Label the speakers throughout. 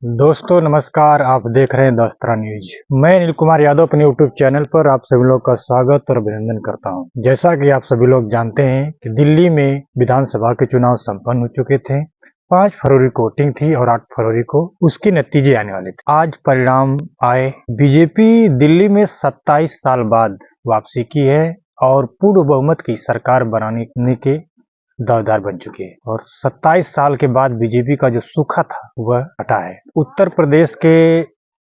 Speaker 1: दोस्तों नमस्कार, आप देख रहे हैं दस्तरा न्यूज। मैं अनिल कुमार यादव अपने यूट्यूब चैनल पर आप सभी लोग का स्वागत और अभिनंदन करता हूं। जैसा कि आप सभी लोग जानते हैं कि दिल्ली में विधानसभा के चुनाव संपन्न हो चुके थे। 5 फरवरी को वोटिंग थी और 8 फरवरी को उसके नतीजे आने वाले थे। आज परिणाम आए। बीजेपी दिल्ली में 27 साल बाद वापसी की है और पूर्ण बहुमत की सरकार बनाने के दावेदार बन चुके हैं और 27 साल के बाद बीजेपी का जो सूखा था वह हटा है। उत्तर प्रदेश के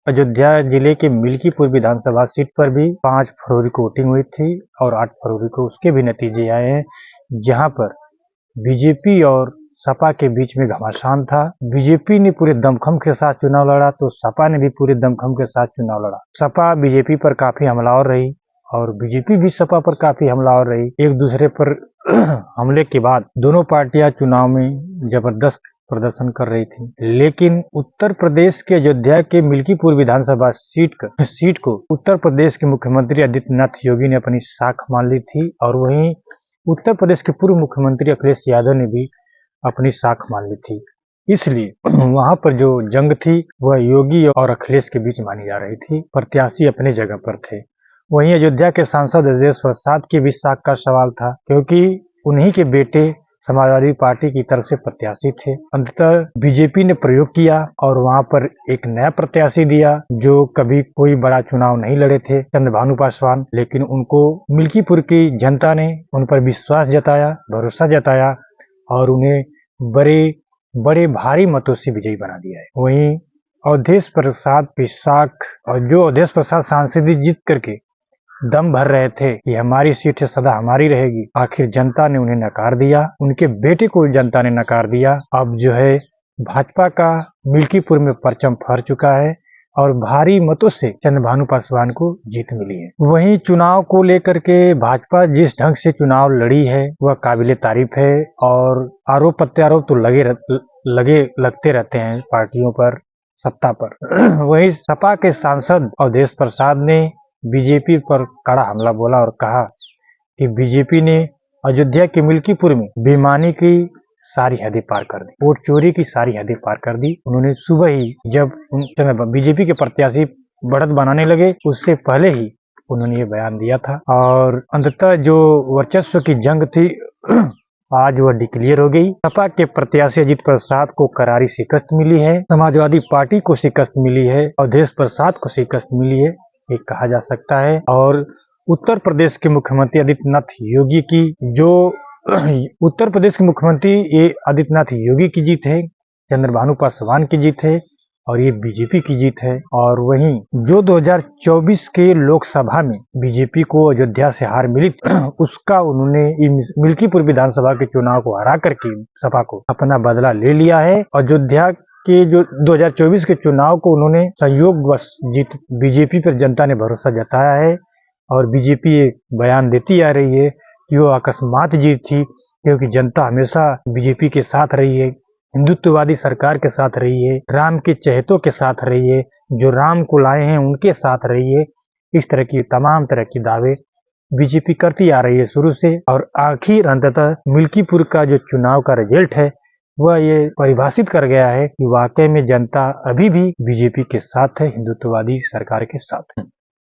Speaker 1: अयोध्या जिले के मिल्कीपुर विधानसभा सीट पर भी 5 फरवरी को वोटिंग हुई थी और 8 फरवरी को उसके भी नतीजे आए हैं, जहां पर बीजेपी और सपा के बीच में घमासान था। बीजेपी ने पूरे दमखम के साथ चुनाव लड़ा तो सपा ने भी पूरे दमखम के साथ चुनाव लड़ा। सपा बीजेपी पर काफी हमलावर रही और बीजेपी भी सपा पर काफी हमलावर रही। एक दूसरे पर हमले के बाद दोनों पार्टियां चुनाव में जबरदस्त प्रदर्शन कर रही थी, लेकिन उत्तर प्रदेश के अयोध्या के मिल्कीपुर विधानसभा सीट को उत्तर प्रदेश के मुख्यमंत्री आदित्यनाथ योगी ने अपनी साख मान ली थी और वहीं उत्तर प्रदेश के पूर्व मुख्यमंत्री अखिलेश यादव ने भी अपनी साख मान ली थी। इसलिए वहां पर जो जंग थी वह योगी और अखिलेश के बीच मानी जा रही थी। प्रत्याशी अपने जगह पर थे। वहीं अयोध्या के सांसद अजय प्रसाद की भी साख का सवाल था, क्योंकि उन्हीं के बेटे समाजवादी पार्टी की तरफ से प्रत्याशी थे। अंततः बीजेपी ने प्रयोग किया और वहां पर एक नया प्रत्याशी दिया जो कभी कोई बड़ा चुनाव नहीं लड़े थे, चंद्रभानु पासवान। लेकिन उनको मिल्कीपुर की जनता ने उन पर विश्वास जताया, भरोसा जताया और उन्हें बड़े भारी मतों से विजयी बना दिया है। वहीं अवधेश प्रसाद की साख और जो अवधेश प्रसाद सांसद जीत करके दम भर रहे थे कि हमारी सीट सदा हमारी रहेगी, आखिर जनता ने उन्हें नकार दिया। उनके बेटे को जनता ने नकार दिया। अब जो है भाजपा का मिल्कीपुर में परचम फहर चुका है और भारी मतों से चंद्रभानु पासवान को जीत मिली है। वहीं चुनाव को लेकर के भाजपा जिस ढंग से चुनाव लड़ी है वह काबिले तारीफ है और आरोप प्रत्यारोप तो लगते रहते हैं पार्टियों पर, सत्ता पर। वहीं सपा के सांसद अवधेश प्रसाद ने बीजेपी पर कड़ा हमला बोला और कहा कि बीजेपी ने अयोध्या के मिल्कीपुर में बेईमानी की सारी हदें पार कर दी, वोट चोरी की सारी हदें पार कर दी। उन्होंने सुबह ही जब बीजेपी के प्रत्याशी बढ़त बनाने लगे उससे पहले ही उन्होंने ये बयान दिया था और अंततः जो वर्चस्व की जंग थी आज वह डिक्लेयर हो गई। सपा के प्रत्याशी अजित प्रसाद को करारी शिकस्त मिली है, समाजवादी पार्टी को शिकस्त मिली है, अवधेश प्रसाद को शिकस्त मिली है, ये कहा जा सकता है। और उत्तर प्रदेश के मुख्यमंत्री आदित्यनाथ योगी की उत्तर प्रदेश के मुख्यमंत्री ये आदित्यनाथ योगी की जीत है, चंद्रभानु पासवान की जीत है और ये बीजेपी की जीत है। और वहीं जो 2024 के लोकसभा में बीजेपी को अयोध्या से हार मिली उसका उन्होंने मिल्कीपुर विधानसभा के चुनाव को हरा करके सपा को अपना बदला ले लिया है। अयोध्या के जो 2024 के चुनाव को उन्होंने संयोगवश जीत बीजेपी पर जनता ने भरोसा जताया है और बीजेपी ये बयान देती आ रही है कि वो अकस्मात जीत थी, क्योंकि जनता हमेशा बीजेपी के साथ रही है, हिंदुत्ववादी सरकार के साथ रही है, राम के चहेतों के साथ रही है, जो राम को लाए हैं उनके साथ रही है। इस तरह की तमाम तरह की दावे बीजेपी करती आ रही है शुरू से और आखिर अंततः मिल्कीपुर का जो चुनाव का रिजल्ट है वह ये परिभाषित कर गया है कि वाकई में जनता अभी भी बीजेपी के साथ है, हिंदुत्ववादी सरकार के साथ है।